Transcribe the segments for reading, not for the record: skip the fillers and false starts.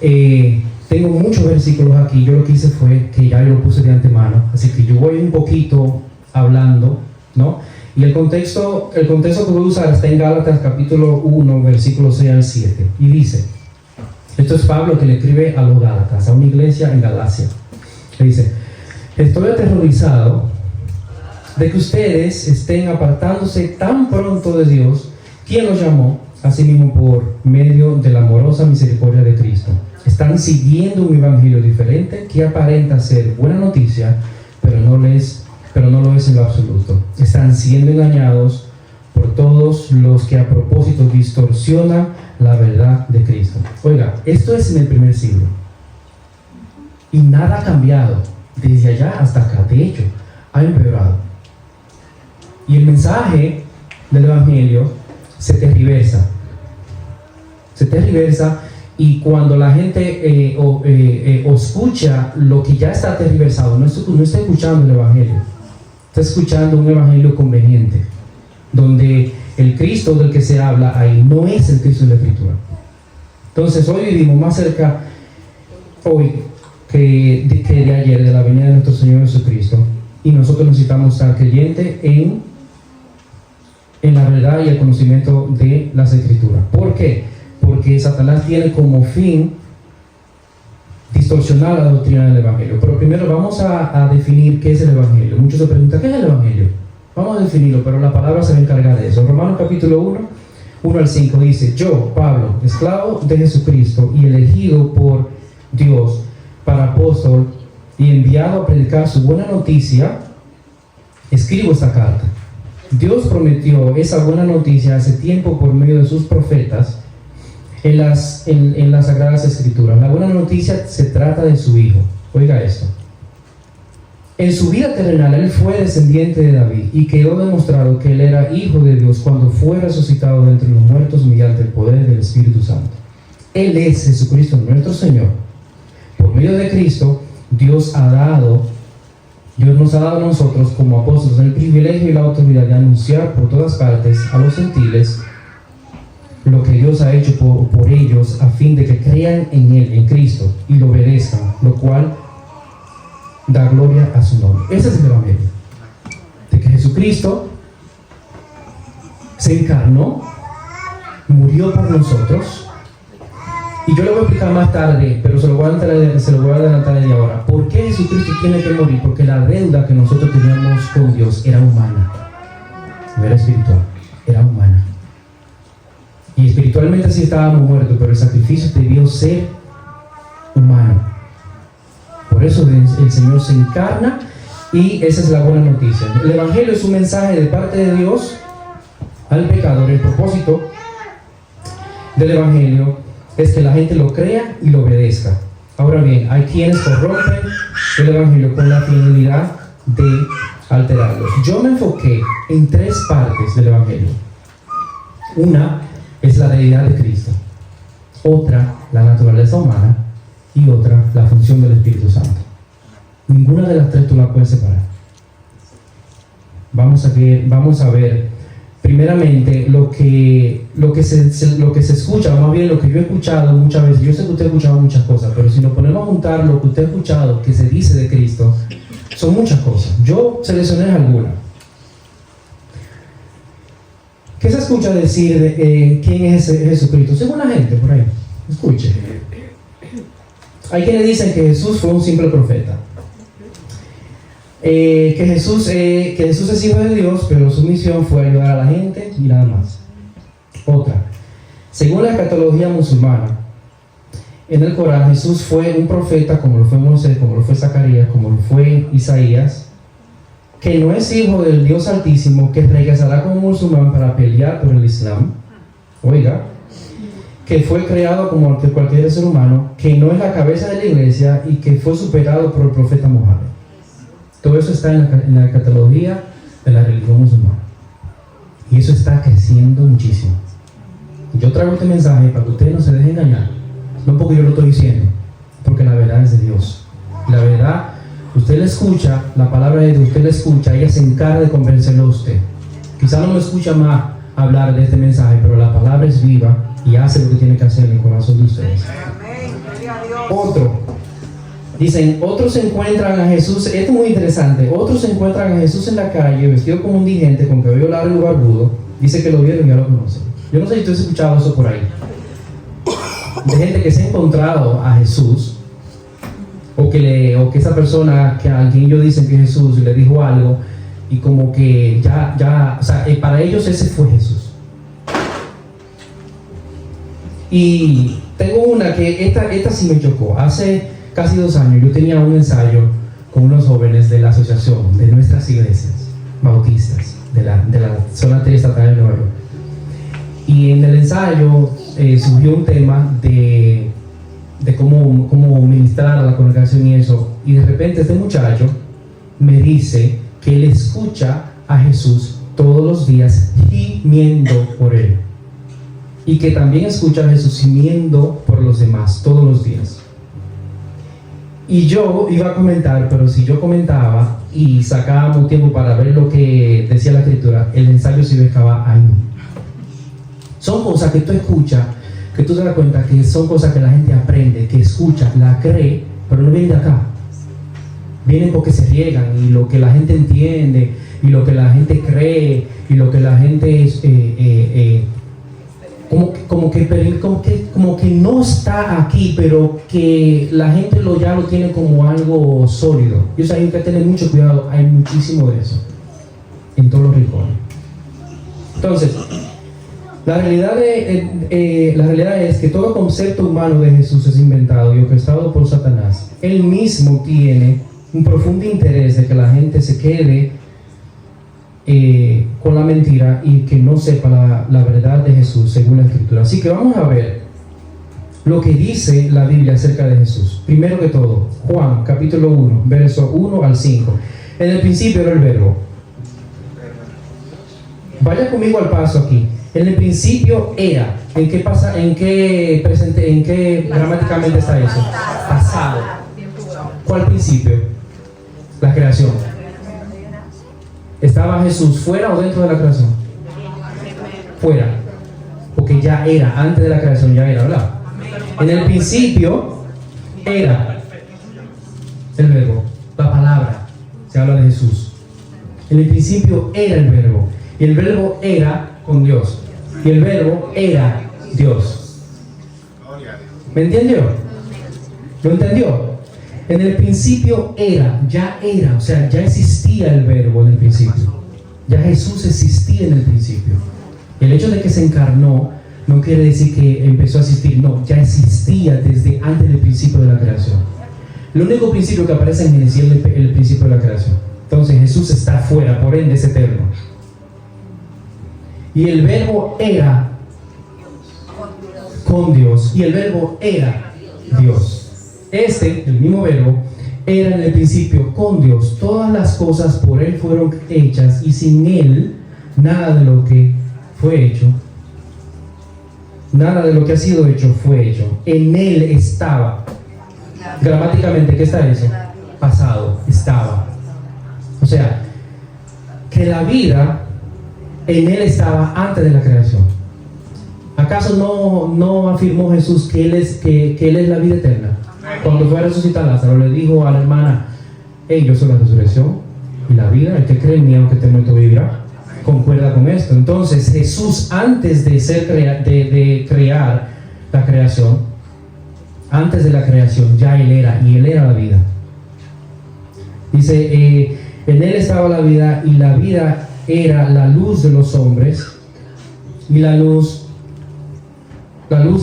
Tengo muchos versículos aquí. Yo lo que hice fue que ya yo lo puse de antemano, así que yo voy un poquito hablando, ¿no? Y el contexto que voy a usar está en Gálatas capítulo 1, versículos 6 al 7. Y dice, esto es Pablo que le escribe a los Gálatas, a una iglesia en Galacia. Le dice, estoy aterrorizado de que ustedes estén apartándose tan pronto de Dios, quien los llamó a sí mismo por medio de la amorosa misericordia de Cristo. Están siguiendo un evangelio diferente que aparenta ser buena noticia, pero no lo es en lo absoluto. Están siendo engañados por todos los que a propósito distorsionan la verdad de Cristo. Oiga, esto es en el primer siglo. Y nada ha cambiado desde allá hasta acá. De hecho, ha empeorado. Y el mensaje del evangelio se tergiversa. Y cuando la gente escucha lo que ya está tergiversado, no está escuchando el evangelio. Está escuchando un evangelio conveniente, donde el Cristo del que se habla ahí no es el Cristo de la Escritura. Entonces hoy vivimos más cerca hoy que de ayer de la venida de nuestro Señor Jesucristo, y nosotros necesitamos estar creyentes en la verdad y el conocimiento de las Escrituras. ¿Por qué? Porque Satanás tiene como fin distorsionar la doctrina del Evangelio. Pero primero vamos a definir qué es el Evangelio. Muchos se preguntan, ¿qué es el Evangelio? Vamos a definirlo, pero la palabra se va a encargar de eso. Romanos capítulo 1 al 5 dice, yo, Pablo, esclavo de Jesucristo y elegido por Dios para apóstol y enviado a predicar su buena noticia, escribo esta carta. Dios prometió esa buena noticia hace tiempo por medio de sus profetas en las Sagradas Escrituras. La buena noticia se trata de su Hijo. Oiga esto. En su vida terrenal, él fue descendiente de David y quedó demostrado que él era Hijo de Dios cuando fue resucitado de entre los muertos mediante el poder del Espíritu Santo. Él es Jesucristo nuestro Señor. Por medio de Cristo, Dios nos ha dado a nosotros como apóstoles el privilegio y la autoridad de anunciar por todas partes a los gentiles lo que Dios ha hecho por ellos, a fin de que crean en Él, en Cristo, y lo obedezcan, lo cual da gloria a su nombre. Ese es el evangelio, de que Jesucristo se encarnó, murió por nosotros, y yo lo voy a explicar más tarde, pero se lo voy a adelantar desde ahora. ¿Por qué Jesucristo tiene que morir? Porque la deuda que nosotros teníamos con Dios era humana, no era espiritual, era humana. Y espiritualmente sí estábamos muertos, pero el sacrificio debió ser humano. Por eso el Señor se encarna, y esa es la buena noticia. El Evangelio es un mensaje de parte de Dios al pecador. El propósito del Evangelio es que la gente lo crea y lo obedezca. Ahora bien, hay quienes corrompen el Evangelio con la finalidad de alterarlo. Yo me enfoqué en 3 partes del Evangelio. Una es la deidad de Cristo, otra la naturaleza humana, y otra la función del Espíritu Santo. Ninguna de las 3 tú la puedes separar. Vamos a ver primeramente lo que se escucha, o más bien lo que yo he escuchado muchas veces. Yo sé que usted ha escuchado muchas cosas, pero si nos ponemos a juntar lo que usted ha escuchado que se dice de Cristo, son muchas cosas. Yo seleccioné algunas. ¿Qué se escucha decir de quién es Jesucristo? Según la gente por ahí. Escuche. Hay quienes dicen que Jesús fue un simple profeta. Que Jesús es hijo de Dios, pero su misión fue ayudar a la gente y nada más. Otra. Según la escatología musulmana, en el Corán Jesús fue un profeta como lo fue Moisés, como lo fue Zacarías, como lo fue Isaías, que no es hijo del Dios Altísimo, que regresará como musulmán para pelear por el Islam. Oiga, que fue creado como cualquier ser humano, que no es la cabeza de la iglesia y que fue superado por el profeta Mohammed. Todo eso está en la escatología de la religión musulmana. Y eso está creciendo muchísimo. Yo traigo este mensaje para que ustedes no se dejen engañar. No porque yo lo estoy diciendo, porque la verdad es de Dios. La verdad, usted le escucha, la palabra de Dios, usted le escucha, ella se encarga de convencerlo a usted. Quizá no me escucha más hablar de este mensaje, pero la palabra es viva y hace lo que tiene que hacer en el corazón de ustedes. Otro. Dicen, otros encuentran a Jesús, esto es muy interesante, otros encuentran a Jesús en la calle, vestido como un indigente, con cabello largo y barbudo. Dice que lo vieron y ya lo conocen. Yo no sé si tú has escuchado eso por ahí. De gente que se ha encontrado a Jesús, o que esa persona a quien ellos dicen que Jesús le dijo algo, y como que o sea, para ellos ese fue Jesús. Y tengo una que esta sí me chocó. Hace casi 2 años yo tenía un ensayo con unos jóvenes de la asociación de nuestras iglesias bautistas de la zona triestatal de Nueva York. Y en el ensayo surgió un tema de cómo ministrar a la congregación y eso. Y de repente este muchacho me dice que él escucha a Jesús todos los días gimiendo por él. Y que también escucha a Jesús gimiendo por los demás todos los días. Y yo iba a comentar, pero si yo comentaba y sacábamos tiempo para ver lo que decía la escritura, el ensayo se iba a acabar ahí. Son cosas que tú escuchas, que tú te das cuenta que son cosas que la gente aprende, que escucha, la cree, pero no vienen de acá. Vienen porque se riegan, y lo que la gente entiende, y lo que la gente cree, y lo que la gente como que no está aquí, pero que la gente ya lo tiene como algo sólido. Y eso hay que tener mucho cuidado. Hay muchísimo de eso en todos los rincones. Entonces, la realidad es que todo concepto humano de Jesús es inventado y orquestado por Satanás. Él mismo tiene un profundo interés de que la gente se quede con la mentira y que no sepa la verdad de Jesús según la escritura. Así que vamos a ver lo que dice la Biblia acerca de Jesús. Primero que todo, Juan capítulo 1 verso 1 al 5. En el principio era el verbo. Vaya conmigo al paso aquí. En el principio era. ¿En qué pasa? ¿En qué gramáticamente está eso? Pasado. ¿Cuál principio? La creación. ¿Estaba Jesús fuera o dentro de la creación? Fuera. Porque ya era, antes de la creación ya era, ¿verdad? En el principio era el verbo, la palabra. Se habla de Jesús. En el principio era el verbo. Y el verbo era con Dios. Y el verbo era Dios. ¿Me entendió? ¿Lo entendió? En el principio era, o sea, ya existía el verbo en el principio. Ya Jesús existía en el principio. El hecho de que se encarnó no quiere decir que empezó a existir, no, ya existía desde antes del principio de la creación. El único principio que aparece en Génesis es el principio de la creación. Entonces Jesús está fuera, por ende es eterno. Y el verbo era con Dios, y el verbo era Dios. El mismo verbo, era en el principio con Dios. Todas las cosas por Él fueron hechas, y sin Él, nada de lo que fue hecho, nada de lo que ha sido hecho fue hecho. En Él estaba. Gramáticamente, ¿qué está eso? Pasado, estaba. O sea, que la vida en Él estaba antes de la creación. ¿Acaso no afirmó Jesús que Él es la vida eterna? Cuando fue a resucitar Lázaro, le dijo a la hermana: hey, yo soy la resurrección y la vida, el que cree en mí aunque esté muerto vivirá. Concuerda con esto. Entonces Jesús, antes de crear la creación, antes de la creación ya Él era, y Él era la vida. Dice, en Él estaba la vida, y la vida era la luz de los hombres, y la luz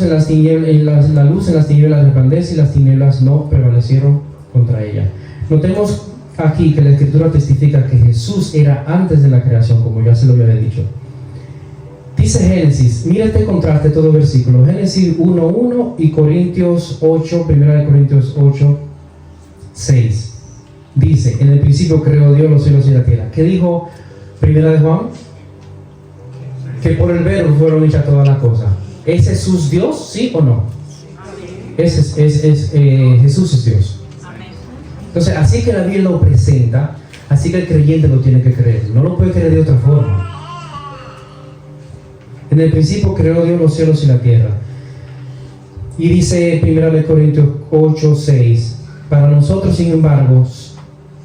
en las tinieblas, resplandece, y las tinieblas no prevalecieron contra ella. Notemos aquí que la escritura testifica que Jesús era antes de la creación, como ya se lo había dicho. Dice Génesis, mira este contraste, todo versículo, Génesis 1:1 y Corintios 8, 1 Corintios 8, 6. Dice, en el principio creó Dios los cielos y la tierra. ¿Qué dijo Primera de Juan? Que por el verbo fueron hechas todas las cosas. ¿Es Jesús Dios? ¿Sí o no? Jesús es Dios. Entonces, así que la Biblia lo presenta, así que el creyente lo tiene que creer. No lo puede creer de otra forma. En el principio creó Dios los cielos y la tierra. Y dice 1 Corintios 8, 6, para nosotros, sin embargo,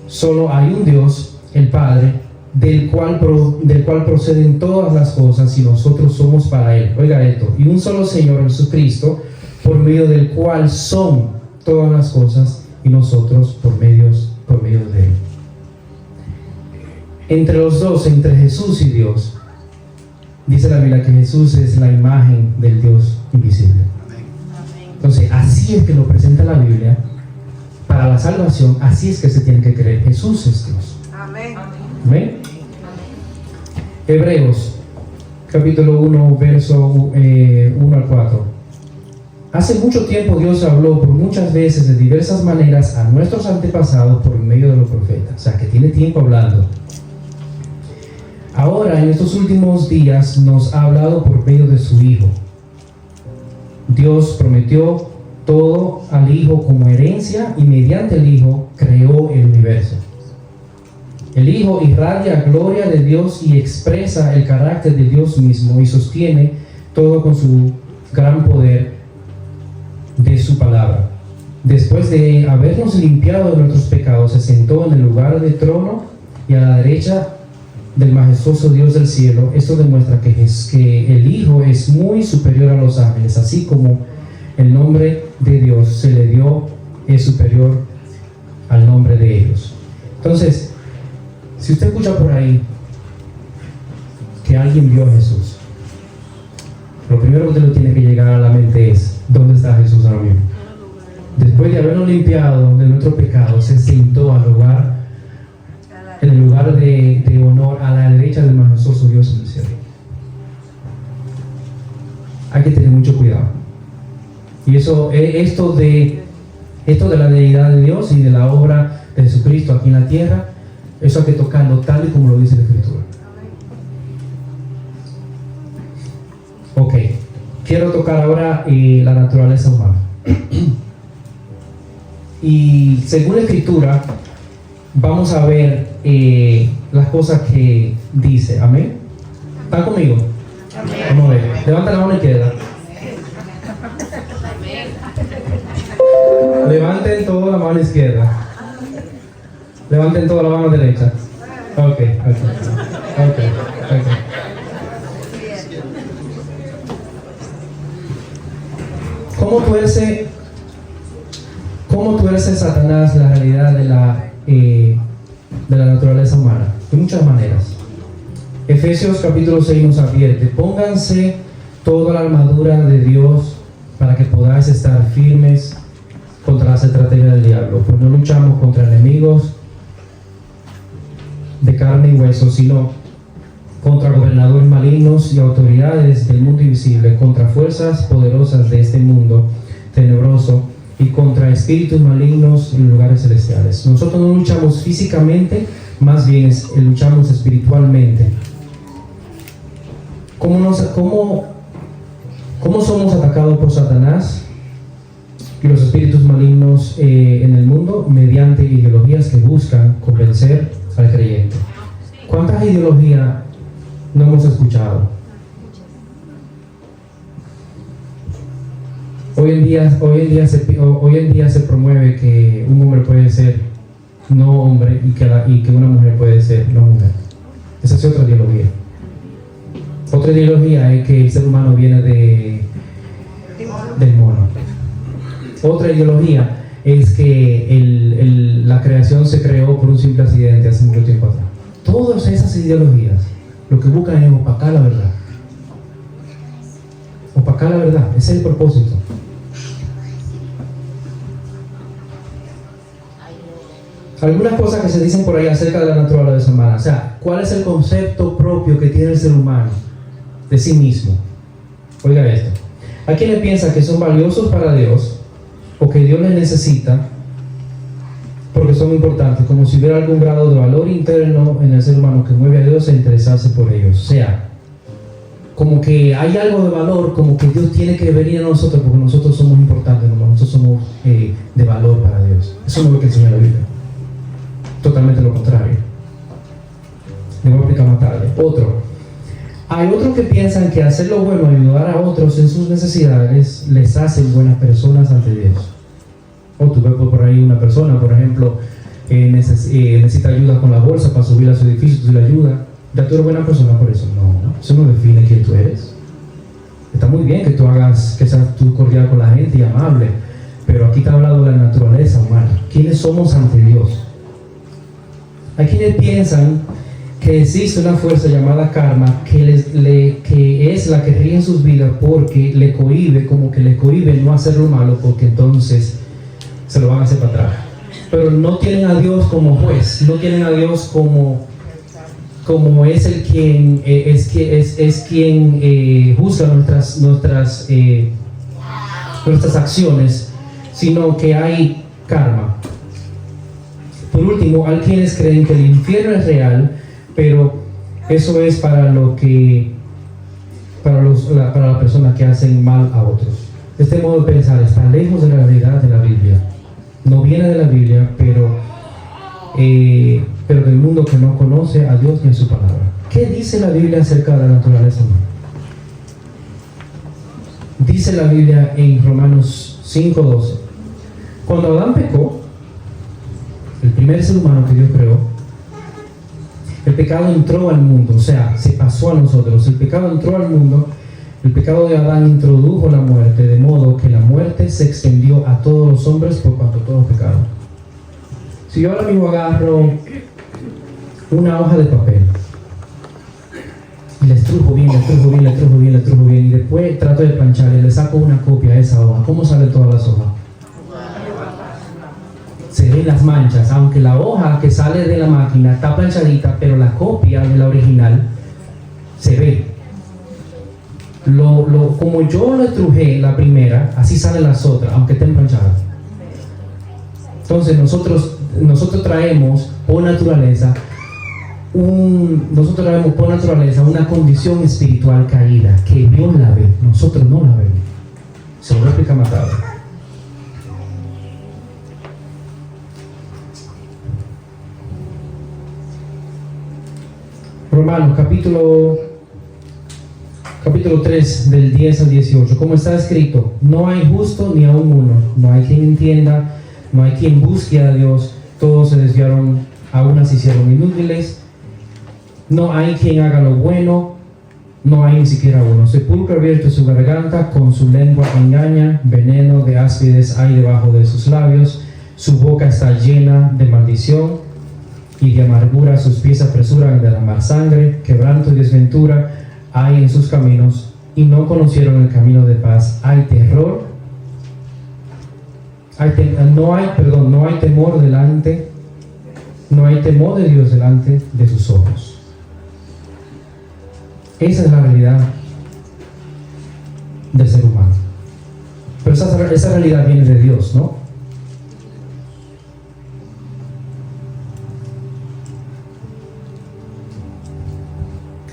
solo hay un Dios, el Padre, del cual proceden todas las cosas, y nosotros somos para Él. Oiga esto, y un solo Señor, Jesucristo, por medio del cual son todas las cosas, y nosotros por medio de Él. Entre los dos, entre Jesús y Dios, dice la Biblia que Jesús es la imagen del Dios invisible. Entonces, así es que lo presenta la Biblia. Para la salvación, así es que se tiene que creer. Jesús es Dios. Amén. Amén. Hebreos, capítulo 1, verso 1 al 4. Hace mucho tiempo Dios habló por muchas veces de diversas maneras a nuestros antepasados por medio de los profetas. O sea, que tiene tiempo hablando. Ahora, en estos últimos días, nos ha hablado por medio de su Hijo. Dios prometió todo al Hijo como herencia y mediante el Hijo creó el universo. El Hijo irradia gloria de Dios y expresa el carácter de Dios mismo y sostiene todo con su gran poder de su palabra. Después de habernos limpiado de nuestros pecados, se sentó en el lugar del trono y a la derecha del majestuoso Dios del cielo. Esto demuestra que el Hijo es muy superior a los ángeles, así como el nombre de Dios se le dio es superior al nombre de ellos. Entonces, si usted escucha por ahí que alguien vio a Jesús, lo primero que usted le tiene que llegar a la mente es: ¿dónde está Jesús ahora mismo? Después de habernos limpiado de nuestro pecado, se sentó en el lugar de honor a la derecha del majestuoso Dios en el cielo. Hay que tener mucho cuidado. Y esto de la deidad de Dios y de la obra de Jesucristo aquí en la tierra, eso hay que tocarlo tal y como lo dice la Escritura. Ok, quiero tocar ahora la naturaleza humana. Y según la Escritura, vamos a ver las cosas que dice. Amén. ¿Están conmigo? Amén. Vamos a ver. Levanta la mano izquierda. Levanten toda la mano izquierda. Levanten toda la mano derecha. Ok. ¿Cómo tuerce Satanás la realidad de la naturaleza humana? De muchas maneras. Efesios capítulo 6 nos advierte: pónganse toda la armadura de Dios para que podáis estar firmes contra las estrategias del diablo, pues no luchamos contra enemigos de carne y hueso, sino contra gobernadores malignos y autoridades del mundo invisible, contra fuerzas poderosas de este mundo tenebroso y contra espíritus malignos en lugares celestiales. Nosotros no luchamos físicamente, más bien luchamos espiritualmente. ¿Cómo somos atacados por Satanás y los espíritus malignos en el mundo? Mediante ideologías que buscan convencer al creyente. ¿Cuántas ideologías no hemos escuchado? Hoy en día se promueve que un hombre puede ser no hombre y que una mujer puede ser no mujer. Esa es otra ideología. Otra ideología es que el ser humano viene del mono. Otra ideología es que la creación se creó por un simple accidente hace mucho tiempo atrás. Todas esas ideologías lo que buscan es opacar la verdad. Opacar la verdad, ese es el propósito. Algunas cosas que se dicen por ahí acerca de la naturaleza humana. O sea, ¿cuál es el concepto propio que tiene el ser humano de sí mismo? Oiga esto. Hay quienes piensan que son valiosos para Dios o que Dios les necesita porque son importantes, como si hubiera algún grado de valor interno en el ser humano que mueve a Dios a interesarse por ellos. O sea, como que hay algo de valor, como que Dios tiene que venir a nosotros porque nosotros somos importantes, nosotros somos de valor para Dios. Eso no es lo que enseña la Biblia. Totalmente lo contrario. Le voy a explicar más tarde. Otro. Hay otros que piensan que hacer lo bueno, ayudar a otros en sus necesidades, les hacen buenas personas ante Dios. O tú ves por ahí una persona, por ejemplo, necesita ayuda con la bolsa para subir a su edificio, tú le ayudas. ¿Ya tú eres buena persona por eso? No, eso no define quién tú eres. Está muy bien que tú seas tú cordial con la gente y amable, pero aquí está hablando de la naturaleza humana. ¿Quiénes somos ante Dios? Hay quienes piensan que existe una fuerza llamada karma que es la que rige en sus vidas porque le cohíbe no hacer lo malo, porque entonces se lo van a hacer para atrás. Pero no tienen a Dios como juez, no tienen a Dios como es el quien quien juzga nuestras acciones, sino que hay karma. Por último, hay quienes creen que el infierno es real, pero eso es para las personas que hacen mal a otros. Este modo de pensar está lejos de la realidad de la Biblia. No viene de la Biblia, pero del mundo que no conoce a Dios ni a su palabra. ¿Qué dice la Biblia acerca de la naturaleza humana? Dice la Biblia en Romanos 5:12: cuando Adán pecó, el primer ser humano que Dios creó, el pecado entró al mundo, o sea, se pasó a nosotros. El pecado entró al mundo, el pecado de Adán introdujo la muerte, de modo que la muerte se extendió a todos los hombres por cuanto todos pecaron. Si yo ahora mismo agarro una hoja de papel y le estrujo bien, y después trato de planchar y le saco una copia a esa hoja, ¿cómo salen todas las hojas? Se ven las manchas, aunque la hoja que sale de la máquina está planchadita, pero la copia de la original se ve. Como yo lo estrujé la primera, así salen las otras, aunque estén planchadas. Entonces nosotros traemos por naturaleza una condición espiritual caída, que Dios la ve, nosotros no la vemos. Se lo voy a explicar más tarde. Romanos capítulo 3 del 10 al 18, como está escrito: no hay justo ni aun uno, no hay quien entienda, no hay quien busque a Dios, todos se desviaron, a unas se hicieron inútiles, no hay quien haga lo bueno, no hay ni siquiera uno. Sepulcro abierto su garganta, con su lengua engaña, veneno de áspides hay debajo de sus labios, su boca está llena de maldición y de amargura, sus pies apresuran a derramar sangre, quebranto y desventura hay en sus caminos, y no conocieron el camino de paz. Hay terror, no hay temor de Dios delante de sus ojos. Esa es la realidad del ser humano. Pero esa realidad viene de Dios, ¿no?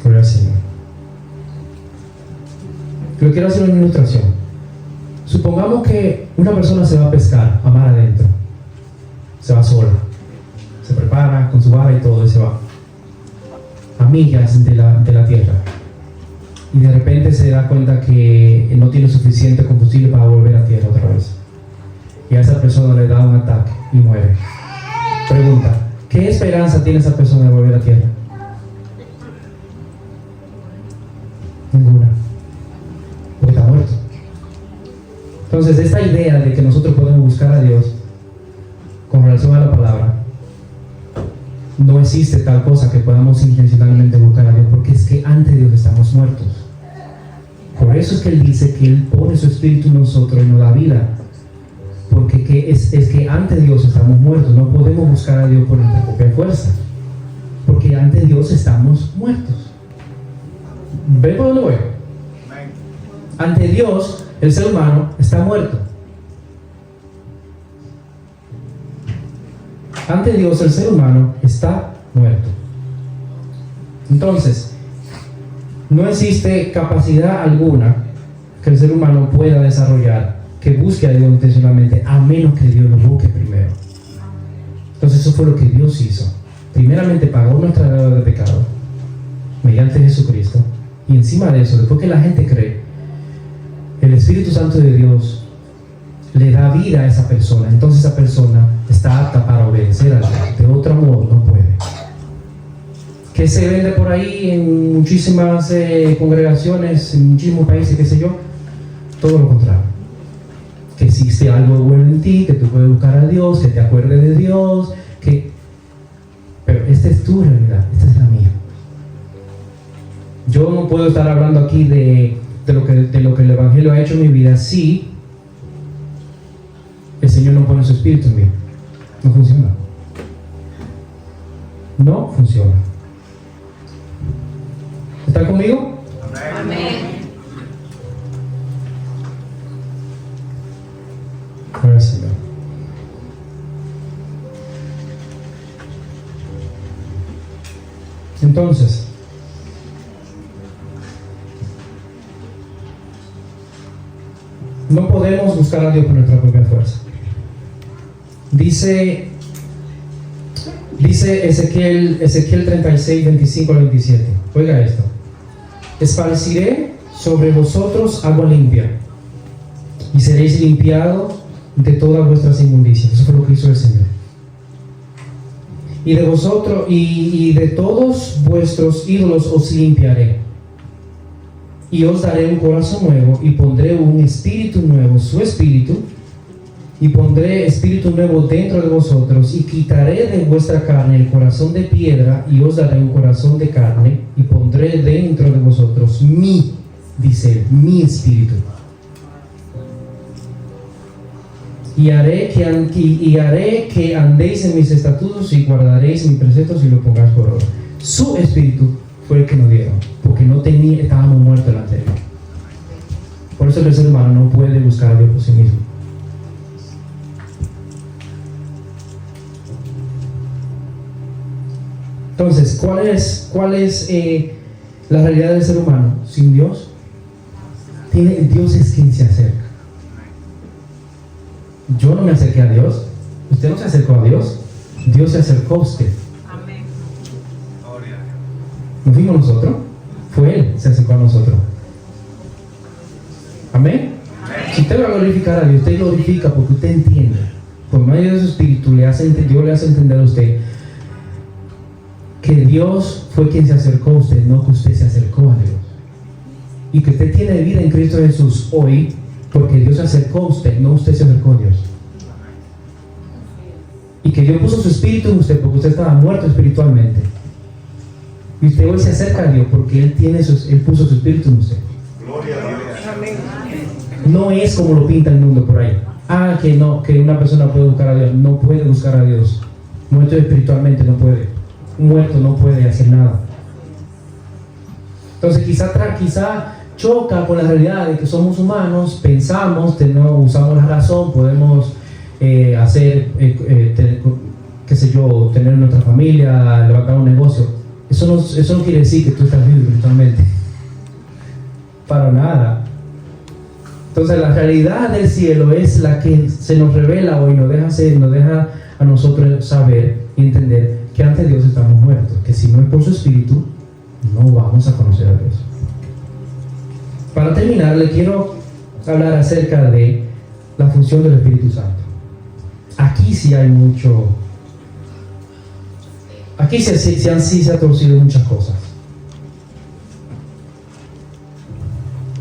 Gloria al Señor. Yo quiero hacer una ilustración. Supongamos que una persona se va a pescar a mar adentro. Se va sola. Se prepara con su vara y todo y se va a millas de la tierra. Y de repente se da cuenta que no tiene suficiente combustible para volver a tierra otra vez. Y a esa persona le da un ataque y muere. Pregunta: ¿qué esperanza tiene esa persona de volver a tierra? Ninguna, porque está muerto. Entonces, esta idea de que nosotros podemos buscar a Dios con relación a la palabra, no existe tal cosa que podamos intencionalmente buscar a Dios, porque es que ante Dios estamos muertos. Por eso es que Él dice que Él pone su espíritu en nosotros y nos da vida, porque es que ante Dios estamos muertos. No podemos buscar a Dios por nuestra propia fuerza, porque ante Dios estamos muertos. ¿Ven por dónde voy? Ante Dios, el ser humano está muerto. Ante Dios, el ser humano está muerto. Entonces, no existe capacidad alguna que el ser humano pueda desarrollar que busque a Dios intencionalmente, a menos que Dios lo busque primero. Entonces, eso fue lo que Dios hizo. Primeramente pagó nuestra deuda de pecado mediante Jesucristo, Y encima de eso, después que la gente cree, el Espíritu Santo de Dios le da vida a esa persona. Entonces esa persona está apta para obedecer a Dios. De otro modo no puede. Que se vende por ahí en muchísimas congregaciones, en muchísimos países, qué sé yo, todo lo contrario. Que existe algo bueno en ti, que tú puedes buscar a Dios, que te acuerdes de Dios, pero esta es tu realidad, esta es la mía. Yo no puedo estar hablando aquí de lo que el Evangelio ha hecho en mi vida si el Señor no pone su Espíritu en mí. No funciona. No funciona. ¿Están conmigo? Amén. Gloria al Señor. Entonces, no podemos buscar a Dios por nuestra propia fuerza. Dice Ezequiel 36, 25 al 27. Oiga esto. Esparciré sobre vosotros agua limpia, y seréis limpiados de todas vuestras inmundicias. Eso fue lo que hizo el Señor. Y de vosotros y de todos vuestros ídolos os limpiaré, y os daré un corazón nuevo, y pondré un espíritu nuevo, su espíritu, y pondré espíritu nuevo dentro de vosotros, y quitaré de vuestra carne el corazón de piedra, y os daré un corazón de carne, y pondré dentro de vosotros mi espíritu. Y haré que andéis en mis estatutos, y guardaréis mis preceptos, y lo pongáis por obra. Su espíritu fue el que nos dieron, porque estábamos muertos delante de él. Por eso el ser humano no puede buscar a Dios por sí mismo. Entonces, ¿cuál es la realidad del ser humano? Sin Dios, Dios es quien se acerca. Yo no me acerqué a Dios, usted no se acercó a Dios, Dios se acercó a usted. Amén. ¿No fuimos nosotros? Fue Él, se acercó a nosotros. Amén. Si usted va a glorificar a Dios, usted glorifica porque usted entiende, por medio de su espíritu, Dios le hace entender a usted que Dios fue quien se acercó a usted, no que usted se acercó a Dios. Y que usted tiene vida en Cristo Jesús hoy porque Dios se acercó a usted, no usted se acercó a Dios. Y que Dios puso su espíritu en usted porque usted estaba muerto espiritualmente. Y usted hoy se acerca a Dios porque Él puso su espíritu en usted. Gloria a Dios. No es como lo pinta el mundo por ahí. Que una persona puede buscar a Dios. No puede buscar a Dios. Muerto espiritualmente no puede. Muerto no puede hacer nada. Entonces quizá choca con la realidad de que somos humanos, pensamos, usamos la razón, podemos tener nuestra familia, levantar un negocio. Eso no quiere decir que tú estás vivo espiritualmente. Para nada. Entonces la realidad del cielo es la que se nos revela hoy, nos deja a nosotros saber y entender que ante Dios estamos muertos, que si no es por su espíritu no vamos a conocer a Dios. Para terminar, le quiero hablar acerca de la función del Espíritu Santo. Aquí sí hay mucho. Aquí se ha torcido muchas cosas.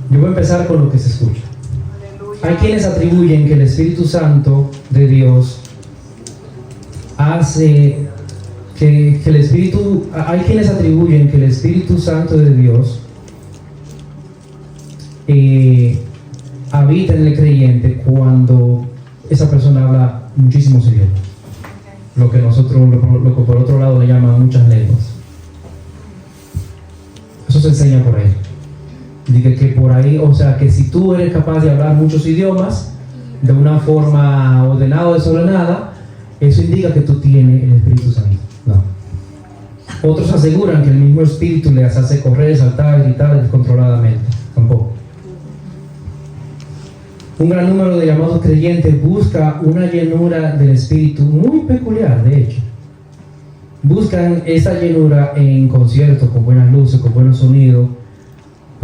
Yo voy a empezar con lo que se escucha. Hay quienes atribuyen que el Espíritu Santo de Dios hace que el Espíritu. Hay quienes atribuyen que el Espíritu Santo de Dios habita en el creyente cuando esa persona habla muchísimos idiomas, lo que por otro lado le llaman muchas lenguas. Eso se enseña por ahí. Dice que por ahí, o sea, que si tú eres capaz de hablar muchos idiomas de una forma ordenada o desordenada, eso indica que tú tienes el Espíritu Santo. No. Otros aseguran que el mismo Espíritu les hace correr, saltar, gritar descontroladamente. Tampoco. Un gran número de llamados creyentes busca una llenura del Espíritu muy peculiar, de hecho. Buscan esa llenura en conciertos, con buenas luces, con buenos sonidos,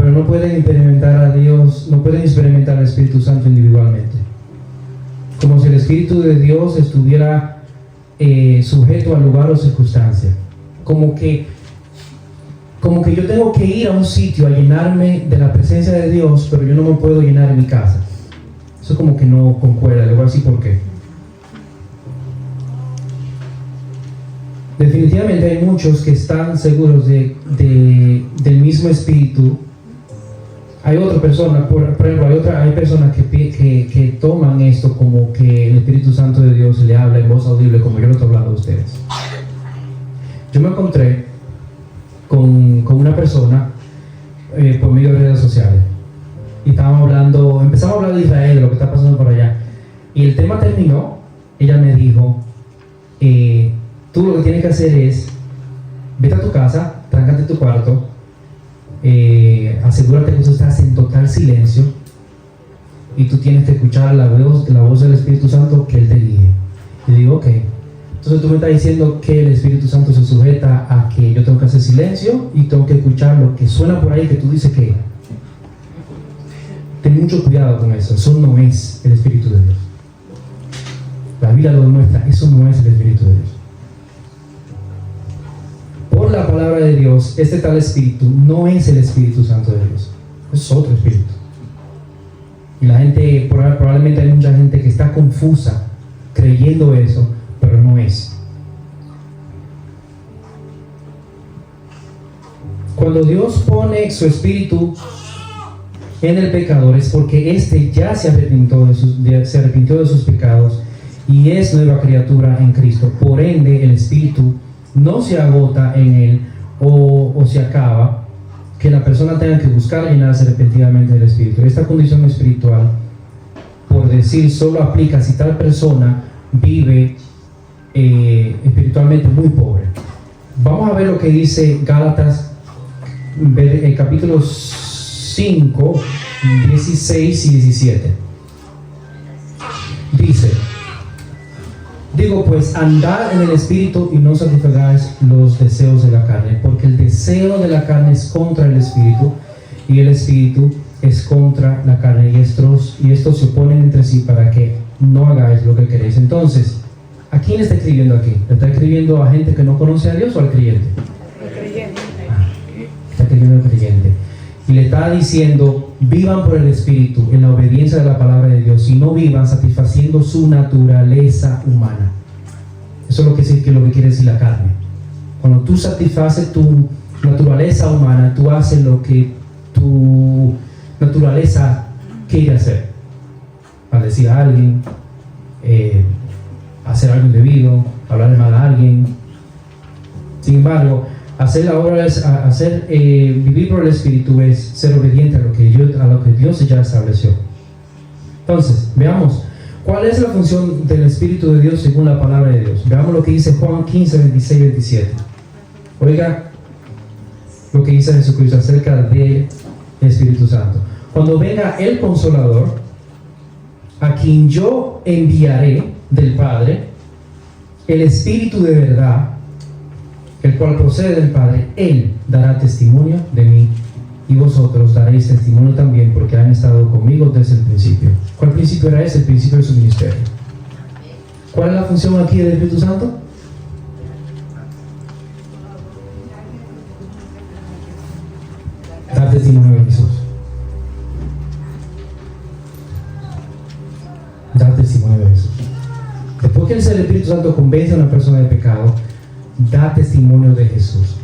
pero no pueden experimentar a Dios, no pueden experimentar al Espíritu Santo individualmente. Como si el Espíritu de Dios estuviera sujeto al lugar o circunstancia. Como que yo tengo que ir a un sitio a llenarme de la presencia de Dios, pero yo no me puedo llenar en mi casa. Eso como que no concuerda. Le voy a decir por qué. Definitivamente hay muchos que están seguros del mismo Espíritu. Hay otra persona, por ejemplo, hay personas que toman esto como que el Espíritu Santo de Dios le habla en voz audible, como yo lo estoy hablando a ustedes. Yo me encontré con una persona por medio de redes sociales y empezamos a hablar de Israel, de lo que está pasando por allá, y el tema terminó. Ella me dijo, tú lo que tienes que hacer es vete a tu casa, tráncate en tu cuarto, asegúrate que tú estás en total silencio y tú tienes que escuchar la voz del Espíritu Santo que Él te guíe. Y digo, ok. Entonces tú me estás diciendo que el Espíritu Santo se sujeta a que yo tengo que hacer silencio y tengo que escuchar lo que suena por ahí que tú dices que... Ten mucho cuidado con eso. Eso no es el Espíritu de Dios. La Biblia lo demuestra. Eso no es el Espíritu de Dios. Por la palabra de Dios, este tal Espíritu no es el Espíritu Santo de Dios. Es otro Espíritu. Y la gente, probablemente hay mucha gente que está confusa creyendo eso, pero no es. Cuando Dios pone su Espíritu en el pecador es porque éste ya se arrepintió de sus pecados y es nueva criatura en Cristo. Por ende, el Espíritu no se agota en él o se acaba, que la persona tenga que buscar llenarse repetidamente del Espíritu. Esta condición espiritual, por decir, solo aplica si tal persona vive espiritualmente muy pobre. Vamos a ver lo que dice Gálatas capítulo 5, 16 y 17. Dice: digo pues, andad en el Espíritu y no satisfagáis los deseos de la carne, porque el deseo de la carne es contra el Espíritu y el Espíritu es contra la carne, y estos se oponen entre sí para que no hagáis lo que queréis. Entonces, ¿a quién está escribiendo aquí? ¿Le está escribiendo a gente que no conoce a Dios o al creyente? El creyente. Está escribiendo al creyente. Y le está diciendo, vivan por el Espíritu, en la obediencia de la palabra de Dios, y no vivan satisfaciendo su naturaleza humana. Eso es lo que quiere decir la carne. Cuando tú satisfaces tu naturaleza humana, tú haces lo que tu naturaleza quiere hacer. Maldecir a alguien, hacer algo indebido, hablarle mal a alguien. Sin embargo, vivir por el Espíritu es ser obediente a lo que Dios ya estableció. Entonces, veamos cuál es la función del Espíritu de Dios según la palabra de Dios. Veamos lo que dice Juan 15, 26 y 27. Oiga lo que dice Jesucristo acerca del Espíritu Santo. Cuando venga el Consolador, a quien yo enviaré del Padre, el Espíritu de verdad, el cual procede del Padre, Él dará testimonio de mí, y vosotros daréis testimonio también, porque han estado conmigo desde el principio. ¿Cuál principio era ese? El principio de su ministerio. ¿Cuál es la función aquí del Espíritu Santo? Dar testimonio de Jesús. Dar testimonio de Jesús. Después que el Espíritu Santo convence a una persona de pecado, da testimonio de Jesús.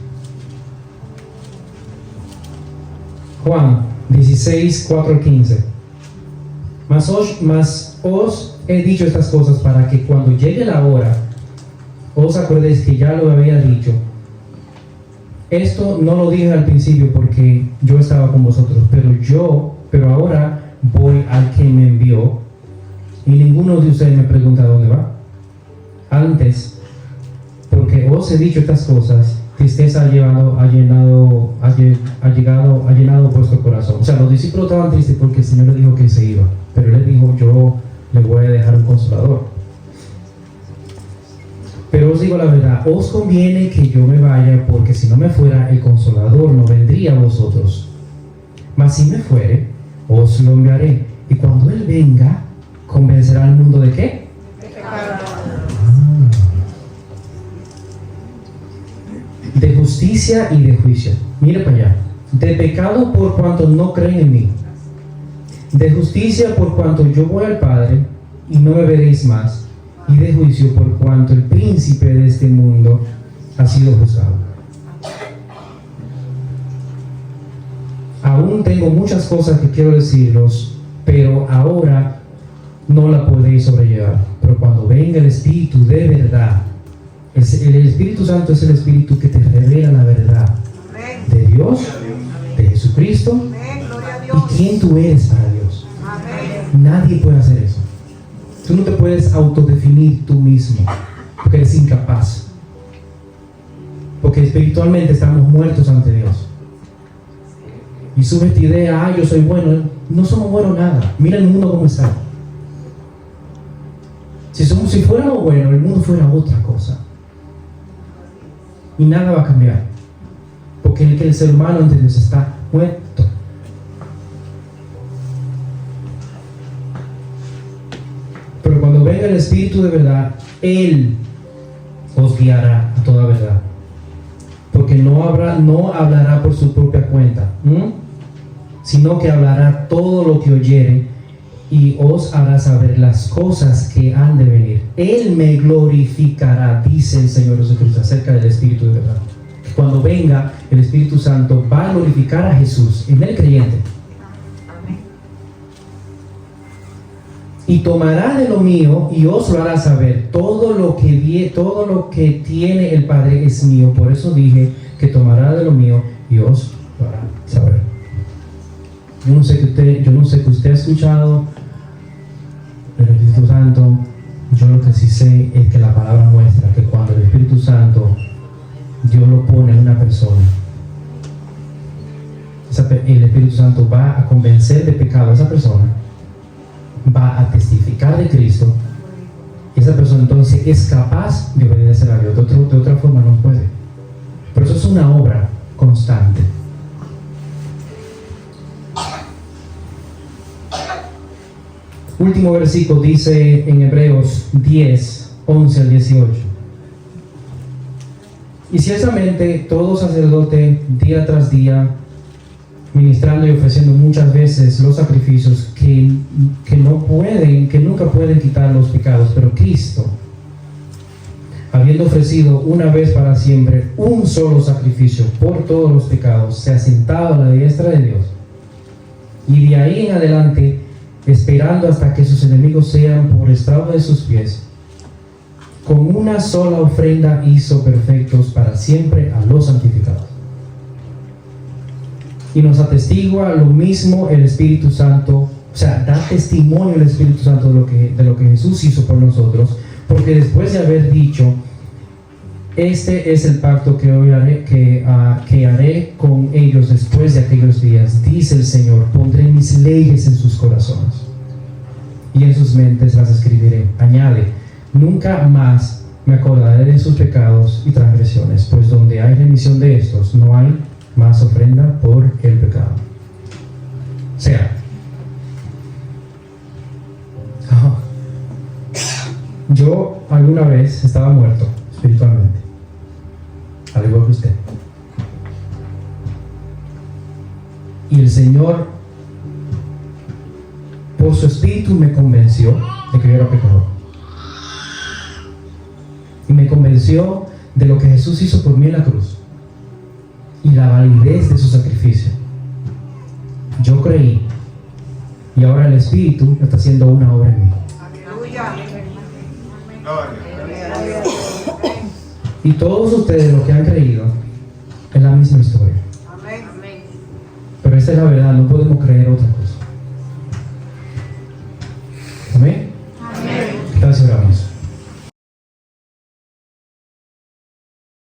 Juan 16, 4 al 15. Mas os he dicho estas cosas para que cuando llegue la hora os acordéis que ya lo había dicho. Esto no lo dije al principio porque yo estaba con vosotros, pero ahora voy al que me envió, y ninguno de ustedes me pregunta dónde va. Antes, porque os he dicho estas cosas, tristeza ha llenado vuestro corazón. O sea, los discípulos estaban tristes porque el Señor les dijo que se iba, pero Él les dijo, yo les voy a dejar un consolador. Pero os digo la verdad, os conviene que yo me vaya, porque si no me fuera, el Consolador no vendría a vosotros. Mas si me fuere, os lo enviaré. Y cuando Él venga, convencerá al mundo ¿de qué? De justicia y de juicio. Mire para allá. De pecado por cuanto no creen en mí. De justicia por cuanto yo voy al Padre y no me veréis más. Y de juicio por cuanto el príncipe de este mundo ha sido juzgado. Aún tengo muchas cosas que quiero deciros, pero ahora no la podéis sobrellevar. Pero cuando venga el Espíritu de verdad, el Espíritu Santo es el Espíritu que te revela la verdad de Dios, de Jesucristo y quién tú eres para Dios. Nadie puede hacer eso. Tú no te puedes autodefinir tú mismo porque eres incapaz. Porque espiritualmente estamos muertos ante Dios. Y sube esta idea, yo soy bueno. No somos buenos nada. Mira el mundo como está. Si fuéramos buenos, el mundo fuera otra cosa. Y nada va a cambiar. Porque el ser humano ante Dios está muerto. Pero cuando venga el Espíritu de verdad, Él os guiará a toda verdad. Porque no hablará por su propia cuenta, sino que hablará todo lo que oyere y os hará saber las cosas que han de venir. Él me glorificará, dice el Señor Jesucristo, acerca del Espíritu de verdad. Cuando venga el Espíritu Santo, va a glorificar a Jesús en el creyente. Y tomará de lo mío y os lo hará saber. Todo lo que tiene el Padre es mío. Por eso dije que tomará de lo mío y os lo hará saber. Yo no sé que usted ha escuchado el Espíritu Santo. Yo lo que sí sé es que la palabra muestra que cuando el Espíritu Santo Dios lo pone en una persona, el Espíritu Santo va a convencer de pecado a esa persona, va a testificar de Cristo, y esa persona entonces es capaz de obedecer a Dios. De otra forma no puede. Pero eso es una obra constante. Último versículo dice en Hebreos 10, 11 al 18. Y ciertamente todo sacerdote día tras día, ministrando y ofreciendo muchas veces los sacrificios que nunca pueden quitar los pecados, pero Cristo, habiendo ofrecido una vez para siempre un solo sacrificio por todos los pecados, se ha sentado a la diestra de Dios, y de ahí en adelante esperando hasta que sus enemigos sean por estrado de sus pies. Con una sola ofrenda hizo perfectos para siempre a los santificados. Y nos atestigua lo mismo el Espíritu Santo, o sea, da testimonio el Espíritu Santo de lo que Jesús hizo por nosotros, porque después de haber dicho, este es el pacto que hoy que haré con ellos después de aquellos días, dice el Señor, pondré mis leyes en sus corazones y en sus mentes las escribiré. Añade, nunca más me acordaré de sus pecados y transgresiones, pues donde hay remisión de estos, no hay más ofrenda por el pecado. O sea, yo alguna vez estaba muerto espiritualmente, al igual que usted, y el Señor por su Espíritu me convenció de que yo era pecador, y me convenció de lo que Jesús hizo por mí en la cruz y la validez de su sacrificio. Yo creí, y ahora el Espíritu está haciendo una obra en mí. Y todos ustedes, los que han creído, es la misma historia. Pero esa es la verdad, no podemos creer otra cosa.